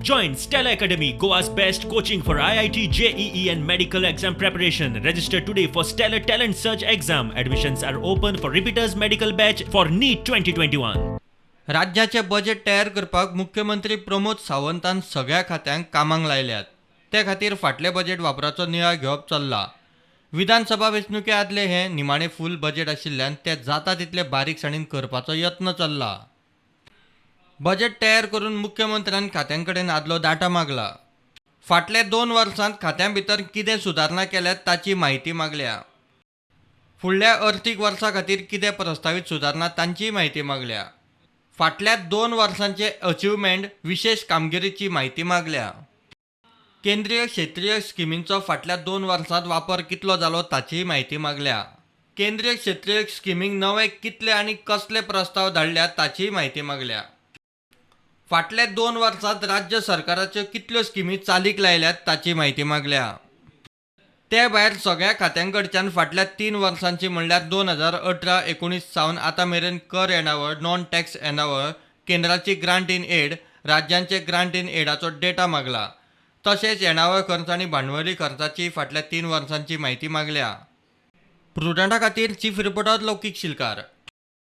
Join Stella Academy, Goa's best coaching for IIT, JEE and medical exam preparation. Register today for Stellar Talent Search exam. Admissions are open for repeaters medical batch for NEET 2021. राज्याचे budget तयार करपाक मुख्यमंत्री प्रमोद सावंतान सगळ्या खात्यांक कामाक लायल्यात. ते खातीर फाटले बजेट वापराचो नियाळ घेवप चल्ला. विधानसभा वेंचणुके आदले हे निमाणे फूल बजेट आशिल्ल्यान ते जाता तितले बारीकसाणीन करपाचो यत्न चल्ला. बजेट तयार करून मुख्यमंत्र्यान खात्यांकडेन आदलो डाटा मागला. फाटल्या 2 वर्सांत खात्यां भितर कितें सुदारणा केल्यात ताची म्हायती मागल्या. फुडल्या अर्थीक वर्सा खातीर कितें प्रस्तावित सुदारणा तांची म्हायती मागल्या. फाटल्या 2 वर्सांचे अचिव्हमेंट विशेष कामगिरीची म्हायती मागल्या. केंद्रीय क्षेत्रीय स्किमींचो फाटल्या 2 वर्सांत वापर कितलो जालो ताची म्हायती मागल्या. केंद्रीय क्षेत्रीय स्किमींक नवे कितले आनी कसले प्रस्ताव धाडल्यात ताची म्हायती मागल्या. फाटल्या 2 वर्सांत राज्य सरकाराच्यो कितल्यो स्किमी चालीक लायल्यात ताची म्हायती मागल्या. ते भायर सगळ्या खात्यांकडच्यान फाटल्या 3 वर्सांची म्हणल्यार 2018-19 सावन आतां मेरेन कर येणावळ, नॉन टॅक्स येणावळ, केंद्राची ग्रांट इन एड, राज्यांचे ग्रांट इन एडाचो डेटा मागला. तशेंच येणावळ खर्च आनी भांडवली खर्चाची फाटल्या 3 वर्सांची म्हायती मागल्या. प्रुडंटा खातीर चीफ रिपोर्टर लौकीक शिलकार.